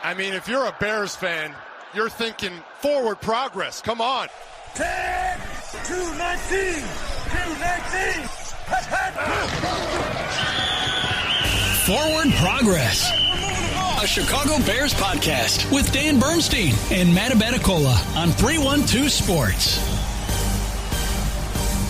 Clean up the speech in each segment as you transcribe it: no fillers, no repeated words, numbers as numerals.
I mean, if you're a Bears fan, you're thinking forward progress. Come on. 10, 219, 219. Forward Progress, a Chicago Bears podcast with Dan Bernstein and Matt Abeticola on 312 Sports.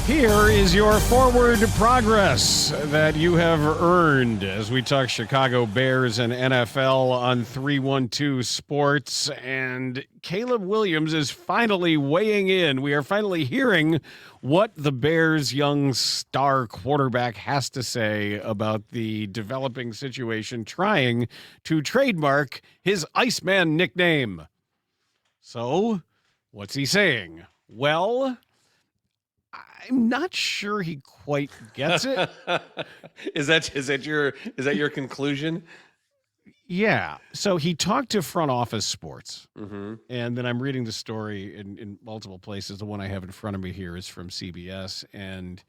Here is your forward progress that you have earned as we talk Chicago Bears and NFL on 312 Sports. And Caleb Williams is finally weighing in. We are finally hearing what the Bears' young star quarterback has to say about the developing situation, trying to trademark his Iceman nickname. So, what's he saying? Well, I'm not sure he quite gets it. Is that your conclusion? Yeah. So he talked to Front Office Sports, Mm-hmm. and then I'm reading the story in multiple places. The one I have in front of me here is from CBS, and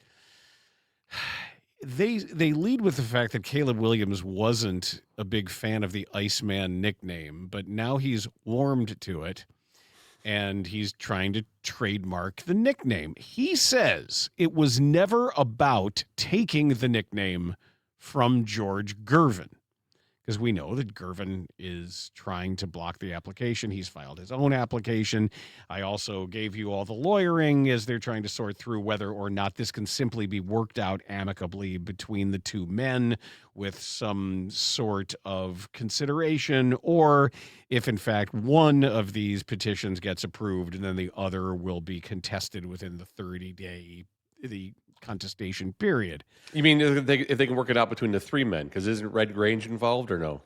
they lead with the fact that Caleb Williams wasn't a big fan of the Iceman nickname, but now he's warmed to it. And he's trying to trademark the nickname. He says it was never about taking the nickname from George Gervin, because we know that Gervin is trying to block the application. He's filed his own application. I also gave you all the lawyering as they're trying to sort through whether or not this can simply be worked out amicably between the two men with some sort of consideration, or if in fact one of these petitions gets approved and then the other will be contested within the 30-day contestation period. You mean if they can work it out between the three men? Because isn't Red Grange involved or no?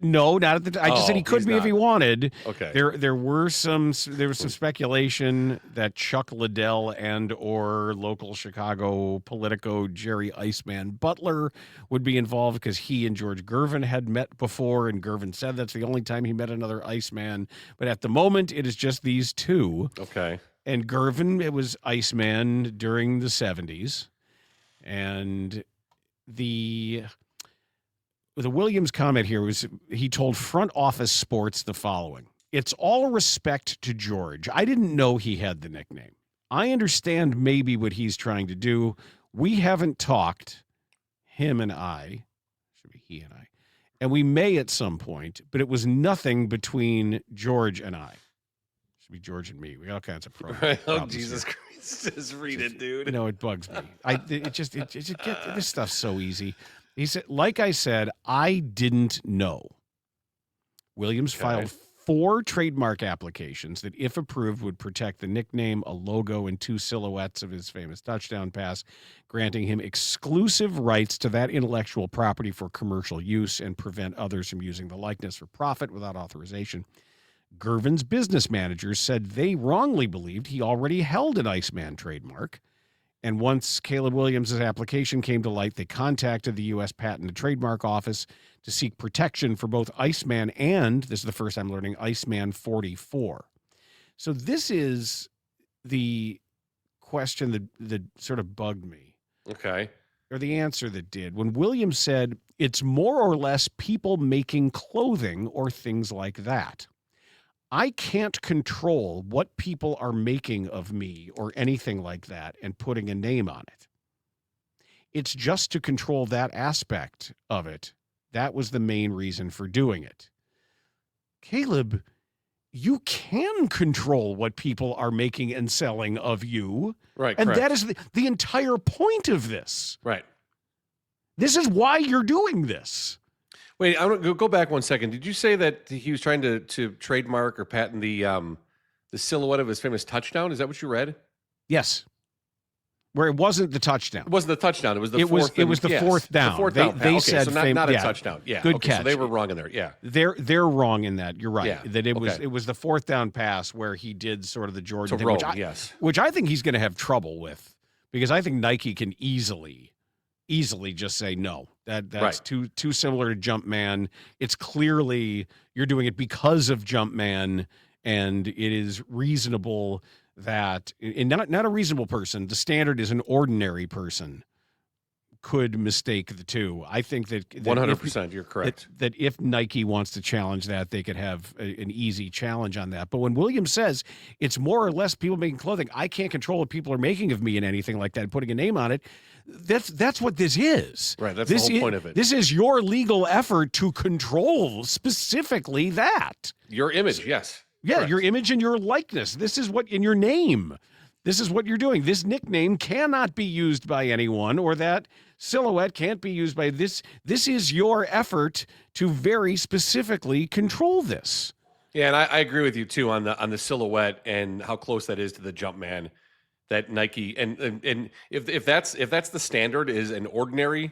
No, not at the time. I just said he could be if he wanted. Okay. There was some speculation that Chuck Liddell and or local Chicago Politico Jerry Iceman Butler would be involved because he and George Gervin had met before, and Gervin said that's the only time he met another Iceman. But at the moment, it is just these two. Okay. And Gervin, it was Iceman during the 70s. And the Williams comment here was he told Front Office Sports the following: "It's all respect to George. I didn't know he had the nickname. I understand maybe what he's trying to do. We haven't talked, him and I, should be he and I, and we may at some point, but it was nothing between George and I." Should be George and me. We got all kinds of problems. Oh, Jesus Christ. Just read it, dude. You know, it bugs me. It just this stuff's so easy. He said, like I said, I didn't know. Williams filed 4 trademark applications that, if approved, would protect the nickname, a logo, and 2 silhouettes of his famous touchdown pass, granting him exclusive rights to that intellectual property for commercial use and prevent others from using the likeness for profit without authorization. Gervin's business managers said they wrongly believed he already held an Iceman trademark. And once Caleb Williams' application came to light, they contacted the U.S. Patent and Trademark Office to seek protection for both Iceman and, this is the first I'm learning, Iceman 44. So this is the question that sort of bugged me. Okay. Or the answer that did. When Williams said, it's more or less people making clothing or things like that. I can't control what people are making of me or anything like that and putting a name on it. It's just to control that aspect of it. That was the main reason for doing it. Caleb, you can control what people are making and selling of you. Right, and correct. that is the entire point of this. Right. This is why you're doing this. Wait, I want to go back 1 second. Did you say that he was trying to trademark or patent the silhouette of his famous touchdown? Is that what you read? Yes. Where it wasn't the touchdown. It wasn't the touchdown. It was the fourth. It was the fourth down. The fourth down. They okay, said so not a touchdown. Yeah. Good okay, catch. So they were wrong in there. Yeah. They're wrong in that. You're right. Yeah. That it was Okay. it was the fourth down pass where he did sort of the Jordan thing, roll, which which I think he's going to have trouble with, because I think Nike can easily just say no. That's right. too similar to Jumpman. It's clearly you're doing it because of Jumpman, and it is reasonable that, and not a reasonable person. The standard is an ordinary person could mistake the two. I think that 100%, you're correct. That if Nike wants to challenge that, they could have an easy challenge on that. But when Williams says it's more or less people making clothing, I can't control what people are making of me and anything like that, and putting a name on it. That's what this is. Right. That's the whole point of it. This is your legal effort to control specifically that. Your image, yes. Yeah, Correct. your image and your likeness. This is what in your name. This is what you're doing. This nickname cannot be used by anyone, or that silhouette can't be used by this. This is your effort to very specifically control this. Yeah, and I agree with you too on the silhouette and how close that is to the Jumpman. That Nike and if that's the standard is an ordinary.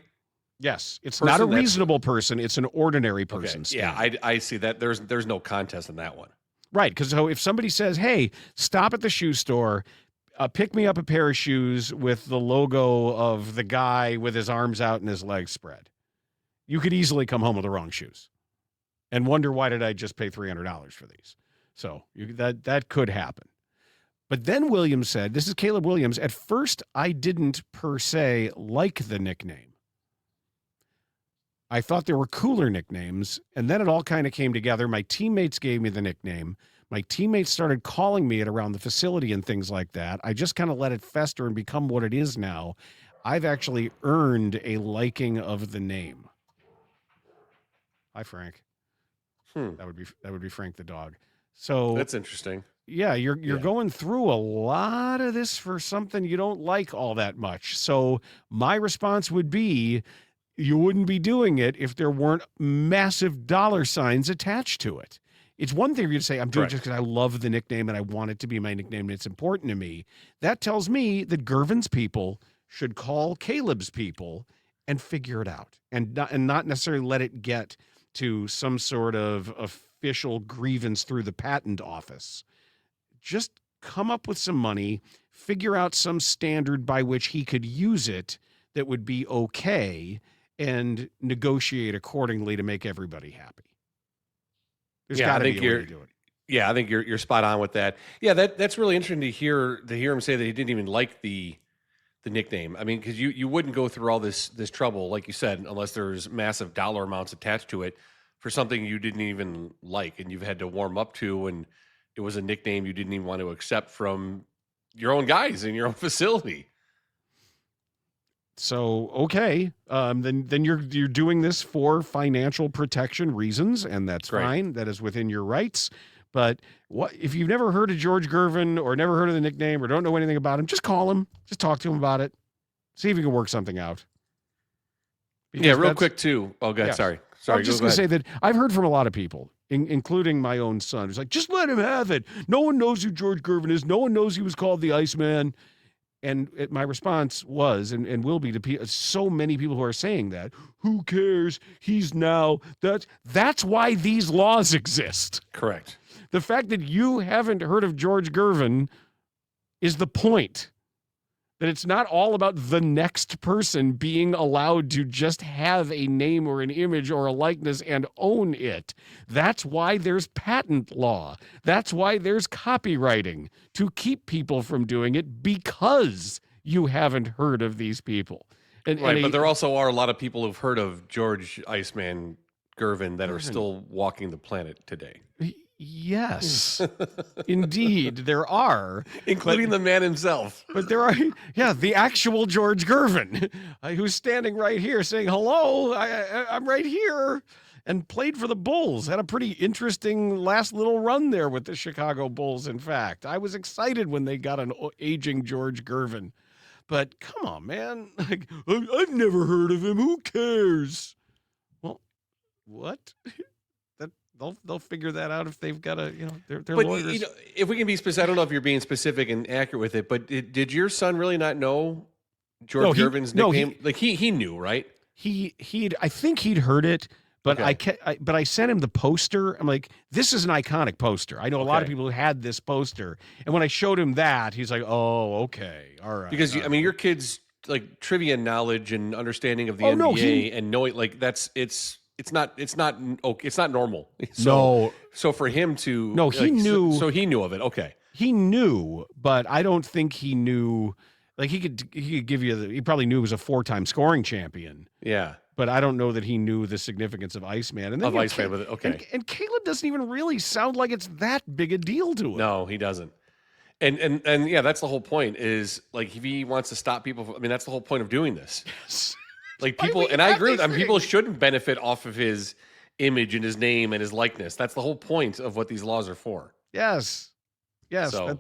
Yes, it's not a reasonable person; it's an ordinary person. Okay, yeah, I see that. There's no contest in that one. Right, because so if somebody says, "Hey, stop at the shoe store, pick me up a pair of shoes with the logo of the guy with his arms out and his legs spread," you could easily come home with the wrong shoes, and wonder why did I just pay $300 for these? So that could happen. But then Williams said, "This is Caleb Williams. At first, I didn't per se like the nickname. I thought there were cooler nicknames, and then it all kind of came together. My teammates gave me the nickname. My teammates started calling me it around the facility and things like that. I just kind of let it fester and become what it is now. I've actually earned a liking of the name." Hi, Frank. That would be Frank the dog. So that's interesting. Yeah, you're going through a lot of this for something you don't like all that much. So my response would be, you wouldn't be doing it if there weren't massive dollar signs attached to it. It's one thing for you to say, I'm doing it just because I love the nickname and I want it to be my nickname and it's important to me. That tells me that Gervin's people should call Caleb's people and figure it out and not necessarily let it get to some sort of official grievance through the patent office. Just come up with some money, figure out some standard by which he could use it that would be okay, and negotiate accordingly to make everybody happy. There's got to be a way to do it. Yeah, I think you're spot on with that. Yeah, that's really interesting to hear him say that he didn't even like the nickname. I mean, because you wouldn't go through all this trouble, like you said, unless there's massive dollar amounts attached to it for something you didn't even like and you've had to warm up to, and it was a nickname you didn't even want to accept from your own guys in your own facility. So, okay, then you're doing this for financial protection reasons, and that's fine. That is within your rights. But what if you've never heard of George Gervin or never heard of the nickname or don't know anything about him? Just call him. Just talk to him about it. See if you can work something out. Because real quick too. Oh, God, sorry. I was just going to say that I've heard from a lot of people, including my own son, who's like, just let him have it. No one knows who George Gervin is. No one knows he was called the Iceman. And my response was, and will be to so many people who are saying that, who cares? He's now, that's why these laws exist. Correct. The fact that you haven't heard of George Gervin is the point. That it's not all about the next person being allowed to just have a name or an image or a likeness and own it. That's why there's patent law. That's why there's copywriting, to keep people from doing it because you haven't heard of these people. But there also are a lot of people who've heard of George Iceman Gervin that are still walking the planet today. Yes, indeed, there are. Including the man himself. But there are, the actual George Gervin, who's standing right here saying, hello, I'm right here, and played for the Bulls. Had a pretty interesting last little run there with the Chicago Bulls, in fact. I was excited when they got an aging George Gervin. But come on, man. Like, I've never heard of him. Who cares? Well, what? They'll figure that out if they've got their lawyers. If we can be specific, I don't know if you're being specific and accurate with it, but did your son really not know George Gervin's nickname? He knew, right? I think he'd heard it, but I sent him the poster. I'm like, this is an iconic poster. I know a lot of people who had this poster, and when I showed him that, he's like, oh, okay, all right. Because your kids like trivia knowledge and understanding of the NBA and knowing it's not normal. So for him to he knew. So he knew of it. Okay. He knew, but I don't think he knew Like he could give you he probably knew he was a 4-time scoring champion. Yeah. But I don't know that he knew the significance of Iceman. And then Iceman with it. Okay. And Caleb doesn't even really sound like it's that big a deal to him. No, he doesn't. And yeah, that's the whole point is like if he wants to stop people from, I mean, that's the whole point of doing this. Yes. Like people, and I agree with people shouldn't benefit off of his image and his name and his likeness. That's the whole point of what these laws are for. Yes. Yes, So,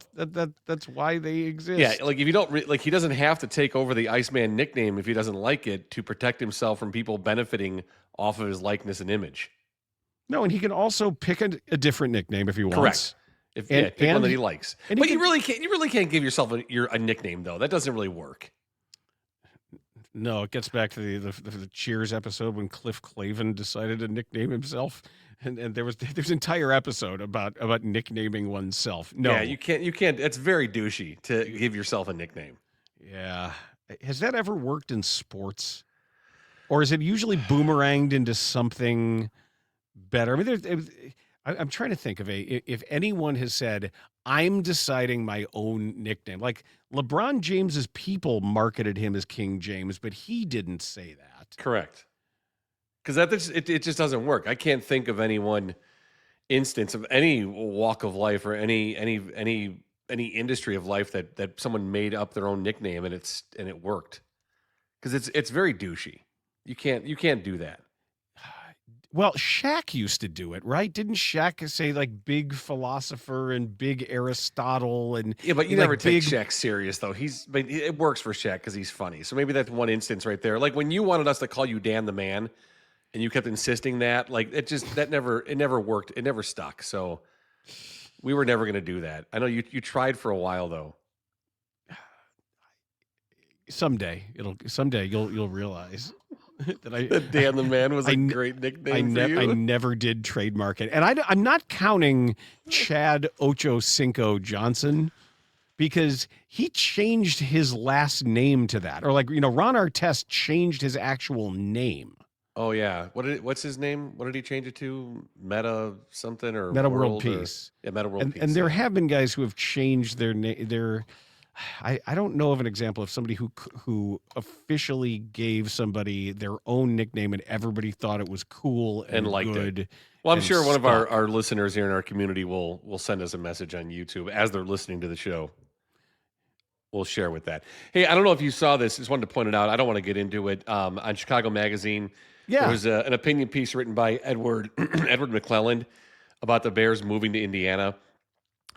that's why they exist. yeah, like if you don't like, he doesn't have to take over the Iceman nickname if he doesn't like it to protect himself from people benefiting off of his likeness and image. No, and he can also pick a different nickname if he wants. Correct. Pick one that he likes. And But you really can't give yourself a nickname though. That doesn't really work. No, it gets back to the Cheers episode when Cliff Clavin decided to nickname himself. And there's an entire episode about nicknaming oneself. No, Yeah, you can't. It's very douchey to give yourself a nickname. Yeah, has that ever worked in sports, or is it usually boomeranged into something better? I mean, I'm trying to think of if anyone has said I'm deciding my own nickname. Like LeBron James's people marketed him as King James, but he didn't say that. Correct. Because it just doesn't work. I can't think of any one instance of any walk of life or any industry of life that someone made up their own nickname and it worked. Because it's very douchey. You can't do that. Well, Shaq used to do it, right? Didn't Shaq say like big philosopher and big Aristotle and yeah? But you like never take Shaq serious though. But it works for Shaq because he's funny. So maybe that's one instance right there. Like when you wanted us to call you Dan the Man. And you kept insisting that, like it never worked. It never stuck. So we were never going to do that. I know you tried for a while though. Someday you'll realize that Dan the Man was a great nickname for you. I never did trademark it, and I'm not counting Chad Ochocinco Johnson because he changed his last name to that, or like Ron Artest changed his actual name. Oh yeah, what's his name? What did he change it to? Meta something or Meta World Peace? Yeah, Meta World Peace. And there have been guys who have changed their name. I don't know of an example of somebody who officially gave somebody their own nickname and everybody thought it was cool and liked good. It. Well, I'm sure one of our listeners here in our community will send us a message on YouTube as they're listening to the show. We'll share with that. Hey, I don't know if you saw this. Just wanted to point it out. I don't want to get into it. On Chicago Magazine. Yeah. There was an opinion piece written by Edward McClelland about the Bears moving to Indiana.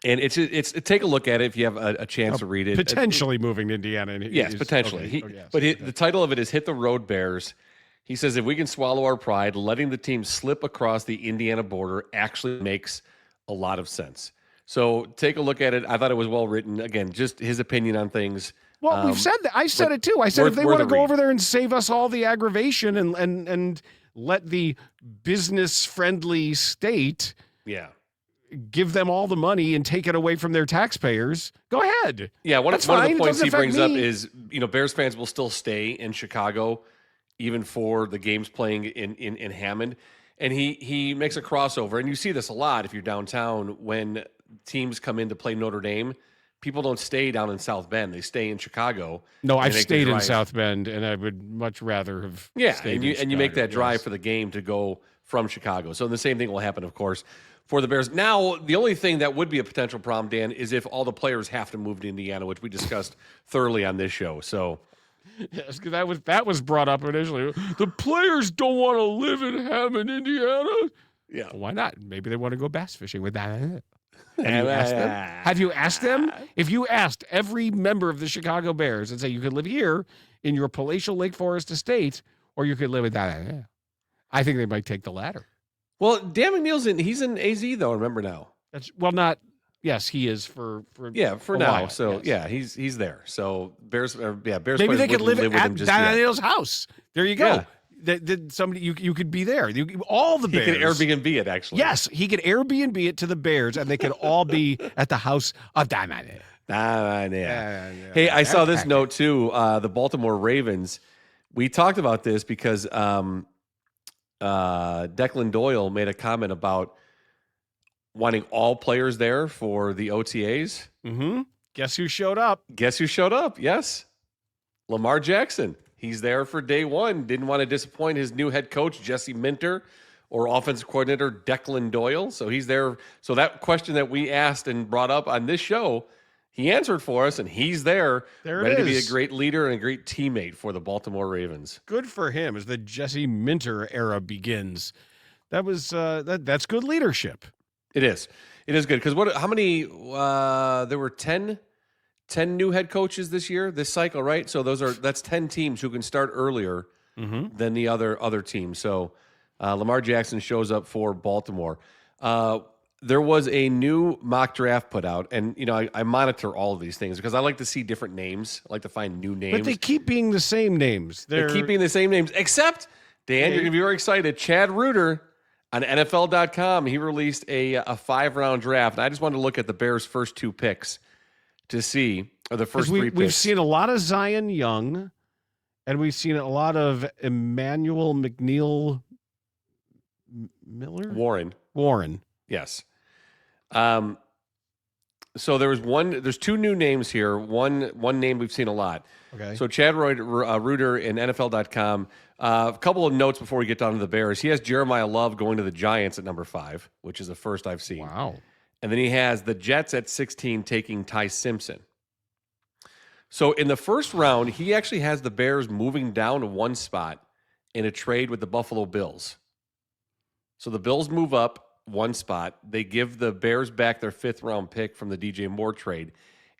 And it's take a look at it if you have a chance to read it. Potentially moving to Indiana. Yes, potentially. Okay. The title of it is Hit the Road Bears. He says, if we can swallow our pride, letting the team slip across the Indiana border actually makes a lot of sense. So take a look at it. I thought it was well written. Again, just his opinion on things. Well, we've said that. I said it too. I said if they want to go over there and save us all the aggravation and let the business-friendly state give them all the money and take it away from their taxpayers, go ahead. Yeah, one of the points he brings up is, Bears fans will still stay in Chicago even for the games playing in Hammond. And he makes a crossover, and you see this a lot if you're downtown when teams come in to play Notre Dame. People don't stay down in South Bend; they stay in Chicago. No, I've stayed in South Bend, and I would much rather have. And you make that drive for the game to go from Chicago. So the same thing will happen, of course, for the Bears. Now, the only thing that would be a potential problem, Dan, is if all the players have to move to Indiana, which we discussed thoroughly on this show. So. Yes, because that was brought up initially. The players don't want to live in Hammond, Indiana. Yeah, well, why not? Maybe they want to go bass fishing with that. Have you asked them? If you asked every member of the Chicago Bears and say you could live here in your palatial Lake Forest estate, or you could live with that, I think they might take the latter. Well, Dan McNeil's he's in AZ though. Remember now? Not. Yes, he is for now. While, so yes. he's there. So Bears. Bears. Maybe they could live at Dan McNeil's house. There you go. Yeah. Somebody you could be there. All the Bears. He could Airbnb it, actually. Yes, he could Airbnb it to the Bears, and they could all be at the house of Diamond. Hey, I saw this note too. The Baltimore Ravens. We talked about this because Declan Doyle made a comment about wanting all players there for the OTAs. Mm-hmm. Guess who showed up? Yes. Lamar Jackson. He's there for day one. Didn't want to disappoint his new head coach, Jesse Minter, or offensive coordinator, Declan Doyle. So he's there. So that question that we asked and brought up on this show, he answered for us, and he's there ready to be a great leader and a great teammate for the Baltimore Ravens. Good for him as the Jesse Minter era begins. That was that's good leadership. It is. It is good. Because how many, there were 10 new head coaches this year, this cycle, right? So that's 10 teams who can start earlier than the other teams. So Lamar Jackson shows up for Baltimore. There was a new mock draft put out, and I monitor all of these things because I like to see different names. I like to find new names. But they keep being the same names. They keep being the same names, except, Dan, you're going to be very excited. Chad Reuter on NFL.com, he released a 5-round draft. And I just wanted to look at the Bears' first 2 picks to see, or the first 3 picks. We've seen a lot of Zion Young, and we've seen a lot of Emmanuel McNeil Miller? Warren. Yes. So there's 2 new names here. One name we've seen a lot. Okay. So Chad Reuter in NFL.com. A couple of notes before we get down to the Bears. He has Jeremiah Love going to the Giants at number 5, which is the first I've seen. Wow. And then he has the Jets at 16 taking Ty Simpson. So in the first round, he actually has the Bears moving down to 1 spot in a trade with the Buffalo Bills. So the Bills move up 1 spot. They give the Bears back their 5th round pick from the DJ Moore trade.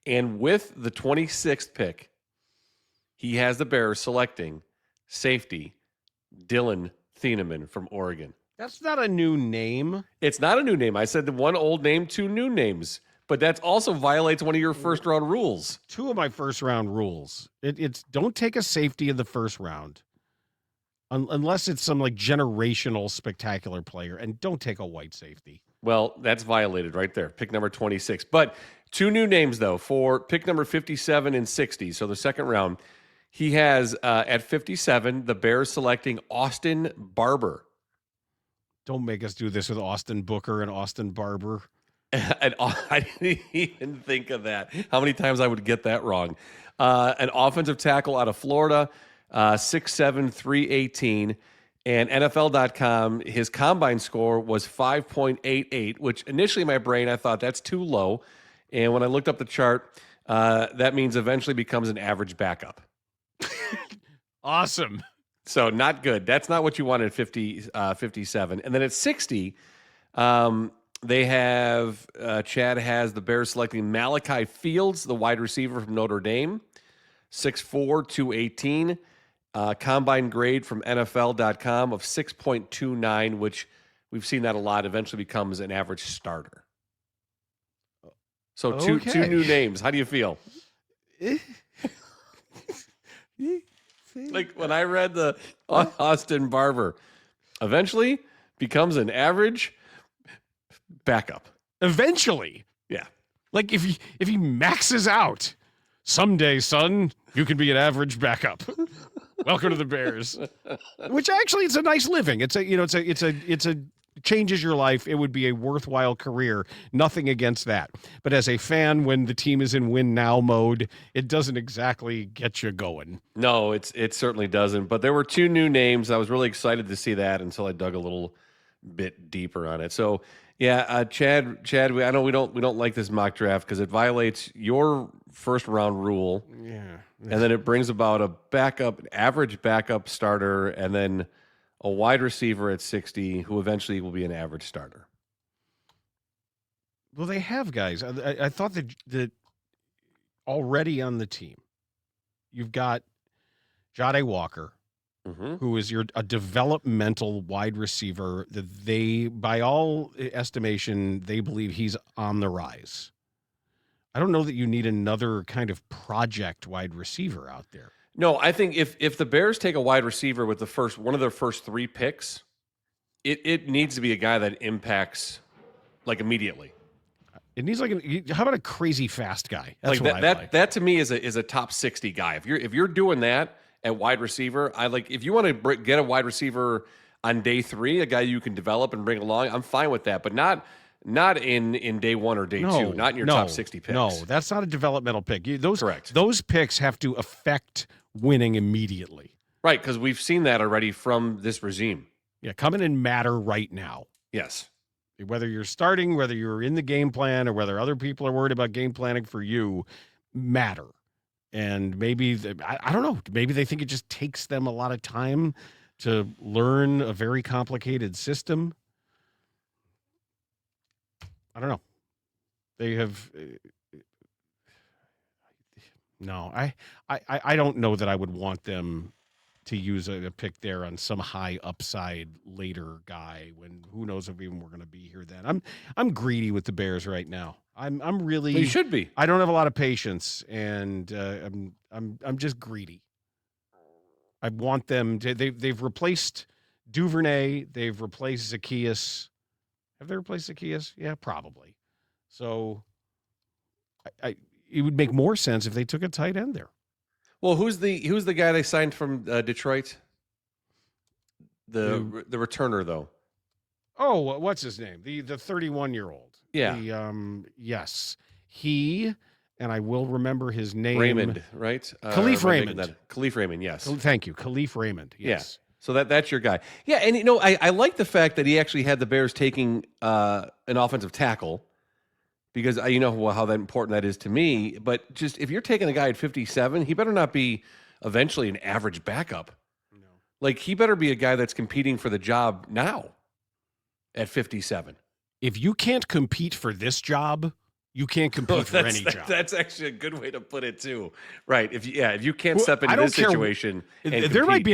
And with the 26th pick, he has the Bears selecting safety Dylan Thieneman from Oregon. That's not a new name. It's not a new name. I said 1 old name, 2 new names. But that also violates one of your first round rules. 2 of my first round rules. It's don't take a safety in the first round. Unless it's some generational spectacular player, and don't take a white safety. Well, that's violated right there. Pick number 26. But 2 new names, though, for pick number 57 and 60. So the second round, he has at 57, the Bears selecting Austin Barber. Don't make us do this with Austin Booker and Austin Barber. And I didn't even think of that. How many times I would get that wrong. An offensive tackle out of Florida. 6'7", 318, and NFL.com, his combine score was 5.88, which initially in my brain I thought that's too low. And when I looked up the chart, that means eventually becomes an average backup. Awesome. So not good. That's not what you want at 57. And then at 60, they have, Chad has the Bears selecting Malachi Fields, the wide receiver from Notre Dame, 6'4", 218. Combine grade from NFL.com of 6.29, which we've seen that a lot, eventually becomes an average starter. So two new names. How do you feel? When I read the Austin Barber, eventually becomes an average backup. Eventually. Yeah. If he maxes out, someday, son, you can be an average backup. Welcome to the Bears. Which actually, it's a nice living. It's a changes your life. It would be a worthwhile career. Nothing against that. But as a fan, when the team is in win now mode, it doesn't exactly get you going. No, it certainly doesn't. But there were 2 new names. I was really excited to see that until I dug a little bit deeper on it. So yeah, Chad, I know we don't like this mock draft because it violates your first round rule. Yeah. And then it brings about an average backup starter, and then a wide receiver at 60 who eventually will be an average starter. Well, they have guys. I thought that already on the team, you've got Jade Walker, who is a developmental wide receiver that they, by all estimation, they believe he's on the rise. I don't know that you need another kind of project wide receiver out there. No, I think if the Bears take a wide receiver with one of their first 3 picks, it needs to be a guy that impacts immediately. It needs how about a crazy fast guy? That's what I like. That to me is a top 60 guy. If you're doing that at wide receiver, if you want to get a wide receiver on day 3, a guy you can develop and bring along, I'm fine with that, but not in day 1 or day 2, not in your top 60 picks. No, that's not a developmental pick. Correct. Those picks have to affect winning immediately. Right, because we've seen that already from this regime. Yeah, come in and matter right now. Yes. Whether you're starting, whether you're in the game plan, or whether other people are worried about game planning for you, matter. And maybe, I don't know, maybe they think it just takes them a lot of time to learn a very complicated system. I don't know. They have... No, I don't know that I would want them to use a pick there on some high upside later guy when who knows if even we're going to be here then. I'm greedy with the Bears right now. I'm really You should be. I don't have a lot of patience, and I'm just greedy. I want them to. They've replaced Duvernay. They've replaced Zacchaeus. Have they replaced Zacchaeus? Yeah, probably. So, it would make more sense if they took a tight end there. Well, who's the guy they signed from Detroit? The returner though. Oh, what's his name? The 31-year-old. Yeah. Yes. He, and I will remember his name. Raymond, right? Khalif Raymond. Khalif Raymond, yes. Thank you. Khalif Raymond. Yes. Yeah. So that's your guy. Yeah, and I like the fact that he actually had the Bears taking an offensive tackle, because you know how that important that is to me. But just if you're taking a guy at 57, he better not be eventually an average backup. No. Like, he better be a guy that's competing for the job now at 57. If you can't compete for this job, you can't compete for any job. That's actually a good way to put it too. Right. If you can't step into this situation, and there might be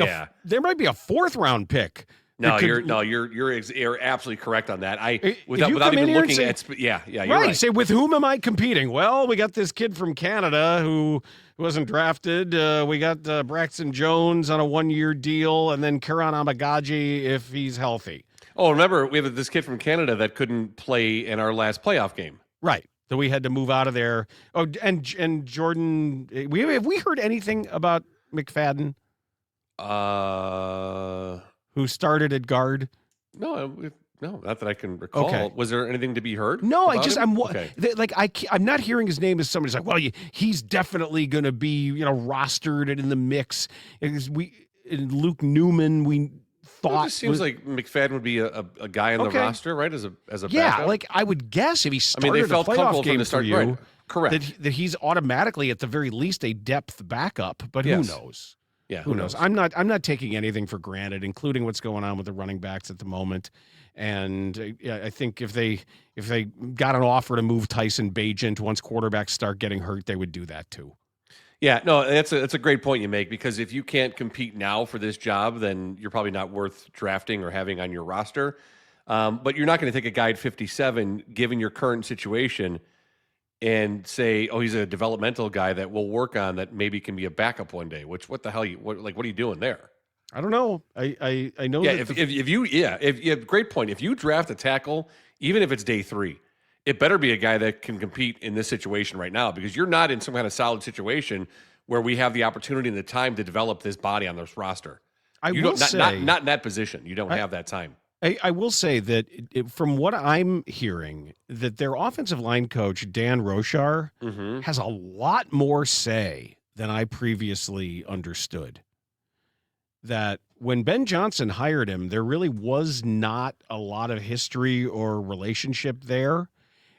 a fourth round pick. No, you're absolutely correct on that. Without even looking at you're right. Say, with whom am I competing? Well, we got this kid from Canada who wasn't drafted. We got Braxton Jones on a 1-year deal, and then Karan Amagaji if he's healthy. Oh, remember, we have this kid from Canada that couldn't play in our last playoff game. Right. So we had to move out of there. Oh, and Jordan, have we heard anything about McFadden? Who started at guard? No, not that I can recall. Okay. Was there anything to be heard? No, I'm not hearing his name as somebody's like, well, he's definitely going to be, rostered and in the mix. Luke Newman, we thought it just seems like McFadden would be a guy on the roster, right? As a backup. Yeah, I would guess if he started they felt a playoff game to start, for you, right. Correct, that he's automatically at the very least a depth backup. But who knows? Yeah, who knows? I'm not taking anything for granted, including what's going on with the running backs at the moment. And I think if they got an offer to move Tyson Bagent once quarterbacks start getting hurt, they would do that too. Yeah, no, that's a great point you make, because if you can't compete now for this job, then you're probably not worth drafting or having on your roster. But you're not going to take a guy at 57, given your current situation, and say, oh, he's a developmental guy that we'll work on that maybe can be a backup one day. Which, what the hell? What are you doing there? I don't know. I know. Yeah, if you have great point. If you draft a tackle, even if it's day 3, it better be a guy that can compete in this situation right now, because you're not in some kind of solid situation where we have the opportunity and the time to develop this body on this roster. Not in that position. You don't have that time. I will say that from what I'm hearing, that their offensive line coach, Dan Rochar, has a lot more say than I previously understood. That when Ben Johnson hired him, there really was not a lot of history or relationship there.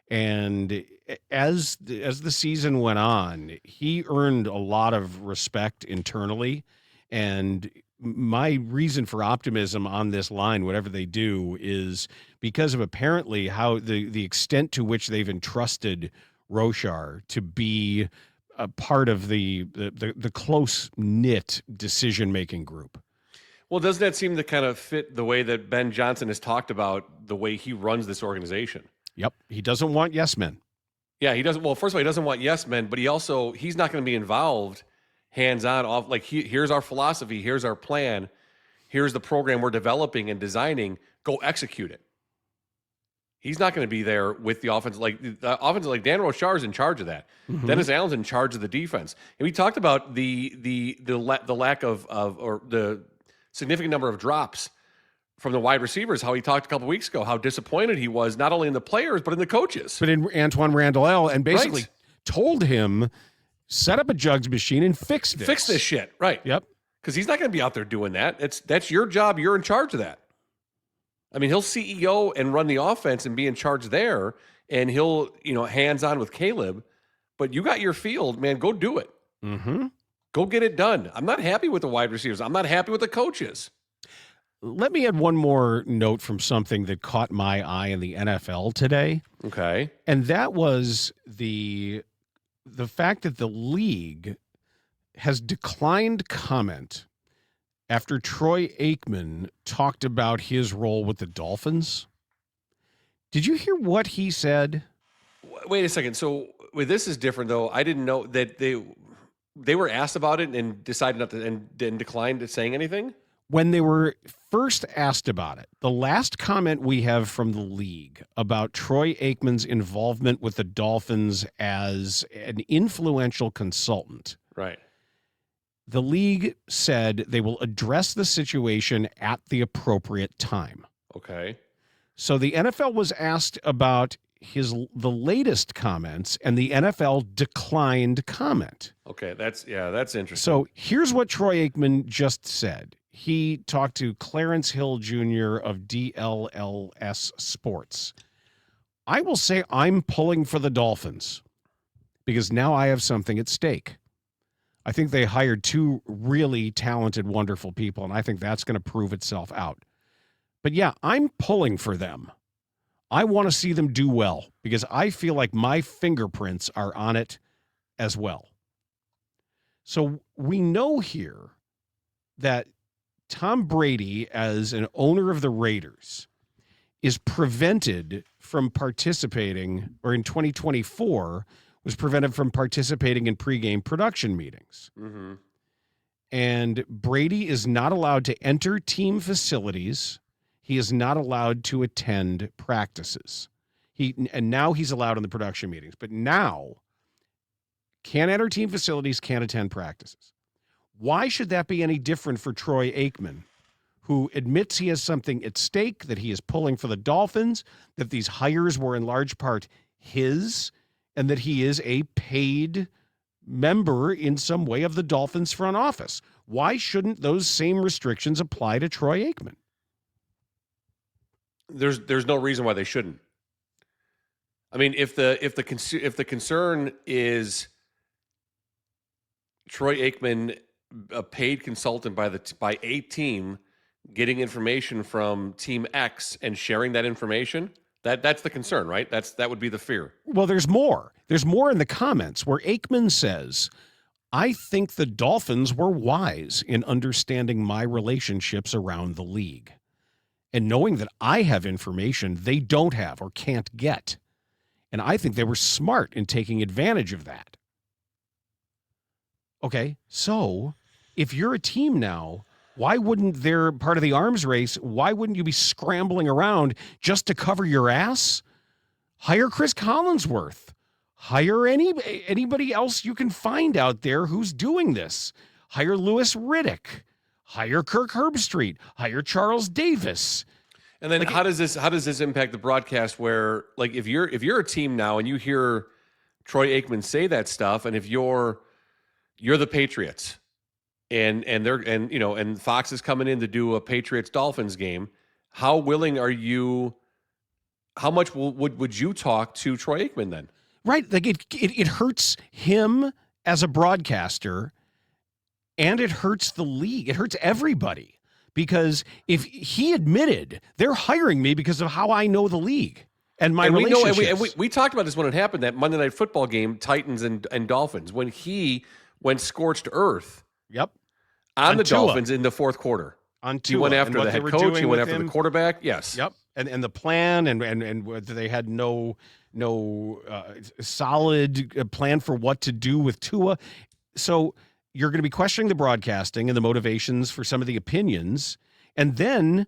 And as the season went on, he earned a lot of respect internally. And my reason for optimism on this line, whatever they do, is because of apparently how the extent to which they've entrusted Rochar to be a part of the close-knit decision-making group. Well, doesn't that seem to kind of fit the way that Ben Johnson has talked about the way he runs this organization? Yep. He doesn't want yes men. Yeah, he doesn't. Well, first of all, he doesn't want yes men, but he's not going to be involved hands-on off. Like, here's our philosophy. Here's our plan. Here's the program we're developing and designing. Go execute it. He's not going to be there with the offense. Like Dan Rochar is in charge of that. Mm-hmm. Dennis Allen's in charge of the defense. And we talked about the lack of or the significant number of drops from the wide receivers, how he talked a couple weeks ago, how disappointed he was, not only in the players, but in the coaches. But in Antoine Randall, and basically told him set up a jugs machine and fix this. Fix this shit, right? Yep. Because he's not going to be out there doing that. That's your job. You're in charge of that. I mean, he'll CEO and run the offense and be in charge there, and he'll, hands-on with Caleb. But you got your field, man. Go do it. Mm-hmm. Go get it done. I'm not happy with the wide receivers. I'm not happy with the coaches. Let me add one more note from something that caught my eye in the NFL today. Okay. And that was the fact that the league has declined comment after Troy Aikman talked about his role with the Dolphins. Did you hear what he said? Wait a second. So this is different, though. I didn't know that they were asked about it and decided not to and declined saying anything. When they were first asked about it, the last comment we have from the league about Troy Aikman's involvement with the Dolphins as an influential consultant. Right. The league said they will address the situation at the appropriate time. Okay. So the NFL was asked about the latest comments, and the NFL declined comment. Okay, that's interesting. So here's what Troy Aikman just said. He talked to Clarence Hill Jr. of DLLS Sports. I will say I'm pulling for the Dolphins because now I have something at stake. I think they hired two really talented, wonderful people, and I think that's going to prove itself out. But yeah, I'm pulling for them. I want to see them do well because I feel like my fingerprints are on it as well. So we know here that Tom Brady, as an owner of the Raiders, is prevented from participating, or in 2024, was prevented from participating in pregame production meetings. Mm-hmm. And Brady is not allowed to enter team facilities. He is not allowed to attend practices. And now he's allowed in the production meetings, but now can't enter team facilities, can't attend practices. Why should that be any different for Troy Aikman, who admits he has something at stake, that he is pulling for the Dolphins, that these hires were in large part his, and that he is a paid member in some way of the Dolphins front office? Why shouldn't those same restrictions apply to Troy Aikman? There's no reason why they shouldn't. I mean, if the concern is Troy Aikman, a paid consultant by a team, getting information from Team X and sharing that information, that's the concern, right? That would be the fear. Well, there's more. There's more in the comments where Aikman says, I think the Dolphins were wise in understanding my relationships around the league and knowing that I have information they don't have or can't get. And I think they were smart in taking advantage of that. Okay, so if you're a team now, why wouldn't they're part of the arms race? Why wouldn't you be scrambling around just to cover your ass? Hire Chris Collinsworth. Hire anybody else you can find out there who's doing this. Hire Louis Riddick. Hire Kirk Herbstreit. Hire Charles Davis. And then how does this impact the broadcast? Where, like, if you're a team now and you hear Troy Aikman say that stuff, and if you're the Patriots, and Fox is coming in to do a Patriots Dolphins game, how willing are you? How much would you talk to Troy Aikman then? Right, like it hurts him as a broadcaster, and it hurts the league. It hurts everybody. Because if he admitted they're hiring me because of how I know the league and my relationships. We talked about this when it happened, that Monday Night Football game, Titans and Dolphins, when he went scorched earth. Yep. On the Tua. Dolphins in the fourth quarter. On Tua. He went after the head coach. He went after the quarterback. Yes. Yep. And the plan and they had no solid plan for what to do with Tua. So you're going to be questioning the broadcasting and the motivations for some of the opinions. And then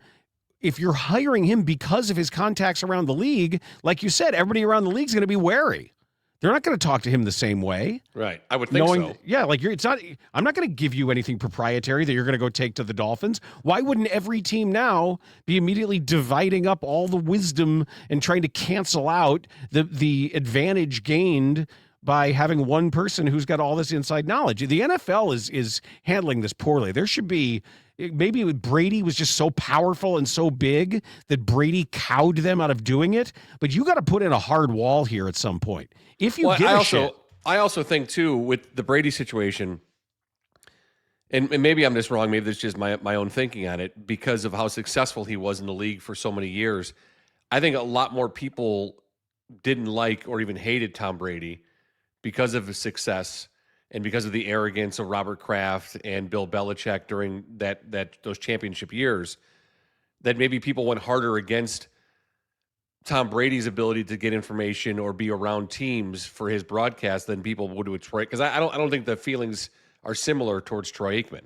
if you're hiring him because of his contacts around the league, like you said, everybody around the league is going to be wary. They're not going to talk to him the same way. Right. I would think so. Yeah, like I'm not going to give you anything proprietary that you're going to go take to the Dolphins. Why wouldn't every team now be immediately dividing up all the wisdom and trying to cancel out the advantage gained by having one person who's got all this inside knowledge. The NFL is handling this poorly. There should be, maybe Brady was just so powerful and so big that Brady cowed them out of doing it. But you got to put in a hard wall here at some point. If you give a shit. I also think too with the Brady situation, and maybe I'm just wrong. Maybe that's just my own thinking on it because of how successful he was in the league for so many years. I think a lot more people didn't like or even hated Tom Brady because of his success and because of the arrogance of Robert Kraft and Bill Belichick during those championship years, that maybe people went harder against Tom Brady's ability to get information or be around teams for his broadcast than people would with Troy. Because I don't think the feelings are similar towards Troy Aikman.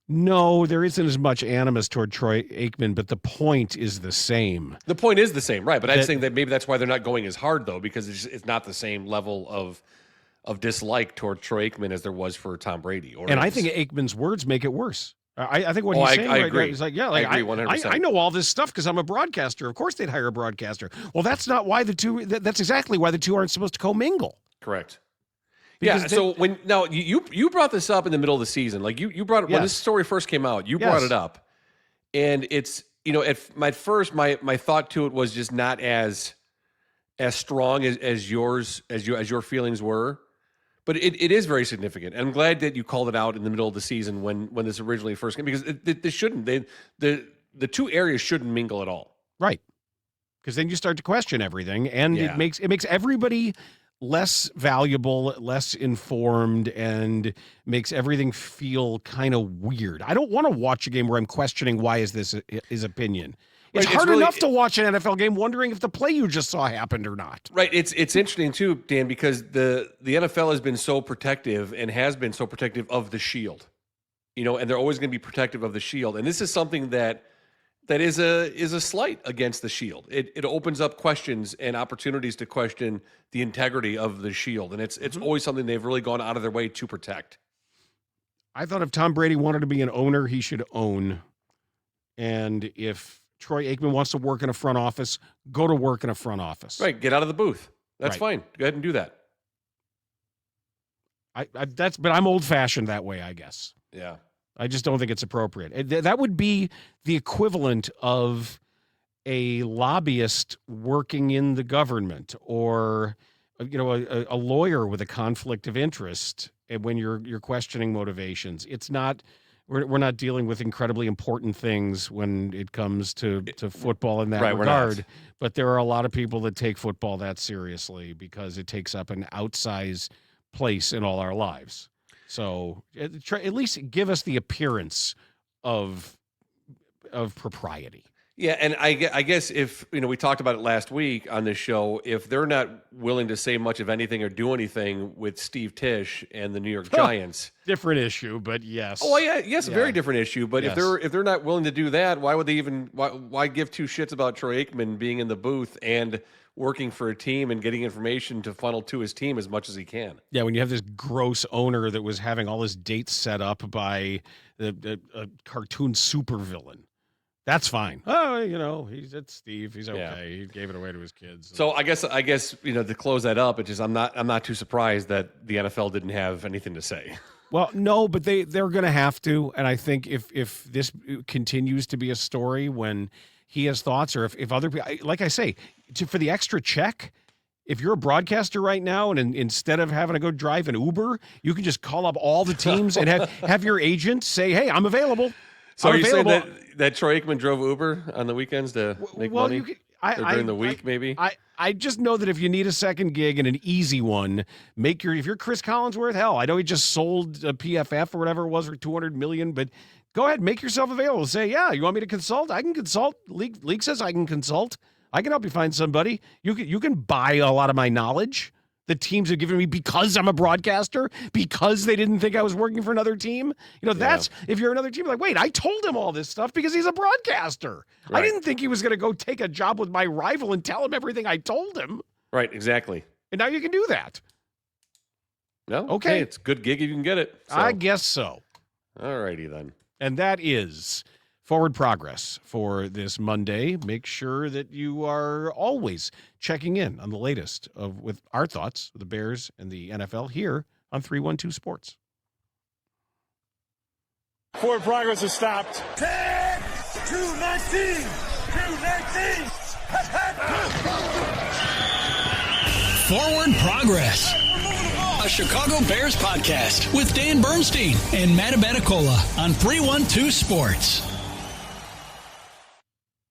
No, there isn't as much animus toward Troy Aikman, but the point is the same. The point is the same, right? But I just think that maybe that's why they're not going as hard, though, because it's not the same level of dislike toward Troy Aikman as there was for Tom Brady. And I think Aikman's words make it worse. I think what he's saying right now, he's like, yeah, like, I agree 100%. I know all this stuff because I'm a broadcaster. Of course they'd hire a broadcaster. Well, that's not why that's exactly why the two aren't supposed to commingle. Correct. Because so you brought this up in the middle of the season. Like you brought it when this story first came out, you brought it up. And it's, at my thought to it was just not as strong as your feelings were. But it is very significant. And I'm glad that you called it out in the middle of the season when this originally first came, because they shouldn't. The two areas shouldn't mingle at all. Right. Because then you start to question everything, and it makes everybody less valuable, less informed, and makes everything feel kind of weird. I don't want to watch a game where I'm questioning why is this his opinion. It's hard enough to watch an NFL game wondering if the play you just saw happened or not. Right. It's interesting too, Dan, because the NFL has been so protective and has been so protective of the shield, and they're always going to be protective of the shield. And this is something that is a slight against the shield. It opens up questions and opportunities to question the integrity of the shield. And it's always something they've really gone out of their way to protect. I thought if Tom Brady wanted to be an owner, he should own. And if Troy Aikman wants to work in a front office, go to work in a front office. Right. Get out of the booth. That's fine. Go ahead and do that. But I'm old fashioned that way, I guess. Yeah. I just don't think it's appropriate. That would be the equivalent of a lobbyist working in the government, or a lawyer with a conflict of interest. And when you're questioning motivations, it's not. We're not dealing with incredibly important things when it comes to football in that regard. But there are a lot of people that take football that seriously because it takes up an outsized place in all our lives. So at least give us the appearance of propriety. Yeah, and I guess if, we talked about it last week on this show, if they're not willing to say much of anything or do anything with Steve Tisch and the New York Giants. Different issue, but yes. Oh, yeah, yes, a very different issue. But if they're not willing to do that, why would they even why give two shits about Troy Aikman being in the booth and working for a team and getting information to funnel to his team as much as he can? Yeah, when you have this gross owner that was having all his dates set up by a cartoon supervillain. That's fine. Oh, it's Steve. He's okay. Yeah. He gave it away to his kids. So I guess to close that up, it's just I'm not too surprised that the NFL didn't have anything to say. Well, no, but they're going to have to, and I think if this continues to be a story when he has thoughts, or if other people, like I say, for the extra check. If you're a broadcaster right now, and instead of having to go drive an Uber, you can just call up all the teams and have your agent say, "Hey, I'm available." So are you saying that Troy Aikman drove Uber on the weekends to make money? During the week, maybe? I just know that if you need a second gig and an easy one, if you're Chris Collinsworth, hell, I know he just sold a PFF or whatever it was for $200 million, but go ahead, make yourself available. Say, yeah, you want me to consult? I can consult. League says I can consult. I can help you find somebody. You can buy a lot of my knowledge. The teams have given me because I'm a broadcaster, because they didn't think I was working for another team. That's if you're another team, like, wait, I told him all this stuff because he's a broadcaster. Right. I didn't think he was going to go take a job with my rival and tell him everything I told him. Right, exactly. And now you can do that. No, okay. Hey, it's a good gig if you can get it. So. I guess so. All righty then. And that is Forward Progress for this Monday. Make sure that you are always checking in on the latest with our thoughts, the Bears and the NFL here on 312 Sports. Forward progress has stopped. 10, 219, 219. Forward Progress. A Chicago Bears podcast with Dan Bernstein and Matt Abaticola on 312 Sports.